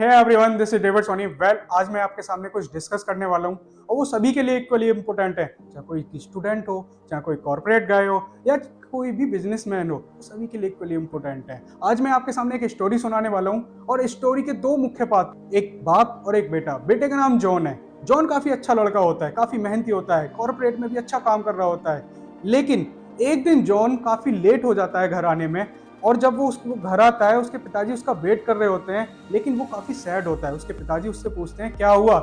Hey everyone, this is David Soni. आज मैं आपके सामने कुछ डिस्कस करने वाला हूँ और वो सभी के लिए इक्वली इंपॉर्टेंट है, चाहे कोई स्टूडेंट हो, चाहे कोई कॉर्पोरेट गाय हो या कोई भी बिजनेसमैन हो, सभी के लिए इक्वली इंपॉर्टेंट है। आज मैं आपके सामने एक स्टोरी सुनाने वाला हूँ और स्टोरी के दो मुख्य पात्र, एक बाप और एक बेटा। बेटे का नाम जॉन है। जॉन काफी अच्छा लड़का होता है, काफी मेहनती होता है, कॉर्पोरेट में भी अच्छा काम कर रहा होता है। लेकिन एक दिन जॉन काफी लेट हो जाता है घर आने में, और जब वो उसको घर आता है उसके पिताजी उसका वेट कर रहे होते हैं, लेकिन वो काफी सैड होता है। उसके पिताजी उससे पूछते हैं क्या हुआ।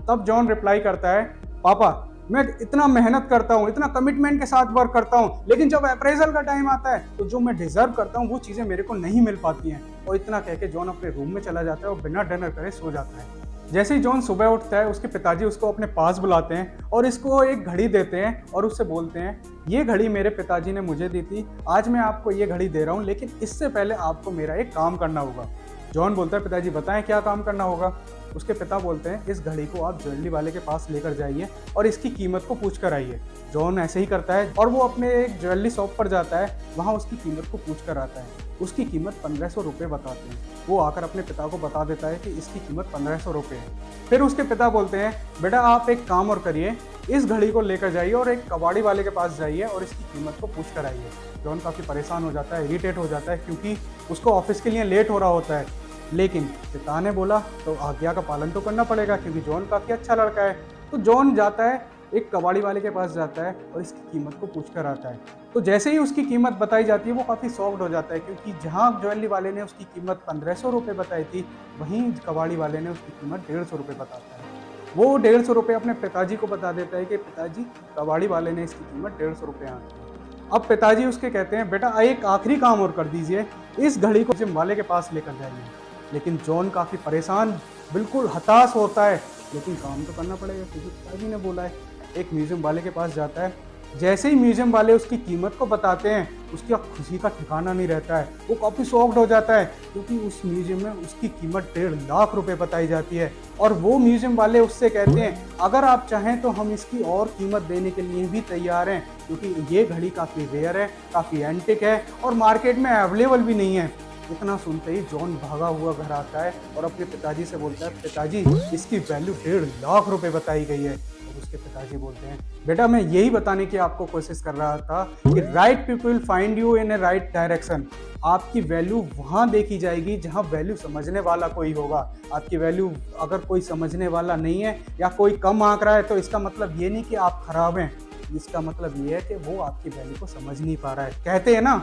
तब जॉन रिप्लाई करता है, पापा मैं इतना मेहनत करता हूँ, इतना कमिटमेंट के साथ वर्क करता हूँ, लेकिन जब अप्रेजल का टाइम आता है तो जो मैं डिजर्व करता हूँ वो चीजें मेरे को नहीं मिल पाती हैं। और इतना कह के जॉन अपने रूम में चला जाता है और बिना डिनर करे सो जाता है। जैसे ही जॉन सुबह उठता है उसके पिताजी उसको अपने पास बुलाते हैं और इसको एक घड़ी देते हैं और उससे बोलते हैं, ये घड़ी मेरे पिताजी ने मुझे दी थी, आज मैं आपको ये घड़ी दे रहा हूँ, लेकिन इससे पहले आपको मेरा एक काम करना होगा। जॉन बोलता है, पिताजी बताएं क्या काम करना होगा। उसके पिता बोलते हैं, इस घड़ी को आप ज्वेलरी वाले के पास लेकर जाइए और इसकी कीमत को पूछ कर आइए। जॉन ऐसे ही करता है और वो अपने एक ज्वेलरी शॉप पर जाता है, वहाँ उसकी कीमत को पूछ कर आता है। उसकी कीमत 1500 रुपये बताते हैं। वो आकर अपने पिता को बता देता है कि इसकी कीमत 1500 रुपये है। फिर उसके पिता बोलते हैं, बेटा आप एक काम और करिए, इस घड़ी को लेकर जाइए और एक कबाड़ी वाले के पास जाइए और इसकी कीमत को पूछ कर आइए। जॉन काफ़ी परेशान हो जाता है, इरिटेट हो जाता है, क्योंकि उसको ऑफिस के लिए लेट हो रहा होता है। लेकिन पिता ने बोला तो आज्ञा का पालन तो करना पड़ेगा, क्योंकि जॉन काफ़ी अच्छा लड़का है। तो जॉन जाता है, एक कबाड़ी वाले के पास जाता है और इसकी कीमत को पूछ कर आता है। तो जैसे ही उसकी कीमत बताई जाती है वो काफ़ी शॉक्ड हो जाता है, क्योंकि जहाँ ज्वेलरी वाले ने उसकी कीमत 1500 रुपये बताई थी, वहीं कबाड़ी वाले ने उसकी कीमत 150 रुपये बताता है। वो 150 रुपये अपने पिताजी को बता देता है कि पिताजी कबाड़ी वाले ने इसकी कीमत 150 रुपये आती है। अब पिताजी उसके कहते हैं, बेटा एक आखिरी काम और कर दीजिए, इस घड़ी को जिम वाले के पास लेकर जाइए। लेकिन जॉन काफ़ी परेशान, बिल्कुल हताश होता है, लेकिन काम तो करना पड़ेगा क्योंकि पिताजी ने बोला है। एक म्यूजियम वाले के पास जाता है। जैसे ही म्यूजियम वाले उसकी कीमत को बताते हैं, उसकी खुशी का ठिकाना नहीं रहता है। वो काफ़ी शॉक्ड हो जाता है, क्योंकि उस म्यूजियम में उसकी कीमत 1.5 लाख रुपए बताई जाती है। और वो म्यूजियम वाले उससे कहते हैं, अगर आप चाहें तो हम इसकी और कीमत देने के लिए भी तैयार हैं, क्योंकि ये घड़ी काफ़ी रेयर है, काफ़ी एंटिक है और मार्केट में अवेलेबल भी नहीं है। इतना सुनते ही जॉन भागा हुआ घर आता है और अपने पिताजी से बोलता है, पिताजी इसकी वैल्यू 1.5 लाख रुपए बताई गई है। और उसके पिताजी बोलते हैं, बेटा मैं यही बताने की आपको कोशिश कर रहा था कि right people find you in A right direction. आपकी वैल्यू वहाँ देखी जाएगी जहाँ वैल्यू समझने वाला कोई होगा। आपकी वैल्यू अगर कोई समझने वाला नहीं है या कोई कम आंक रहा है, तो इसका मतलब ये नहीं कि आप खराब हैं, इसका मतलब ये है कि वो आपकी वैल्यू को समझ नहीं पा रहा है। कहते हैं ना,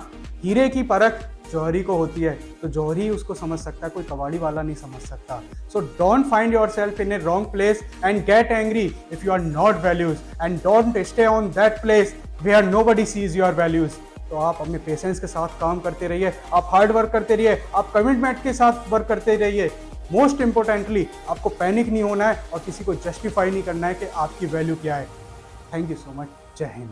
हीरे की परख जौहरी को होती है, तो जौहरी उसको समझ सकता है, कोई कबाड़ी वाला नहीं समझ सकता। So don't find yourself in a wrong place and get angry if you are not values, and don't stay on that place where nobody sees your values. तो आप अपने पेशेंस के साथ काम करते रहिए, आप हार्ड वर्क करते रहिए, आप कमिटमेंट के साथ वर्क करते रहिए। मोस्ट इंपॉर्टेंटली आपको पैनिक नहीं होना है और किसी को जस्टिफाई नहीं करना है कि आपकी वैल्यू क्या है। Thank you so much. जय हिंद।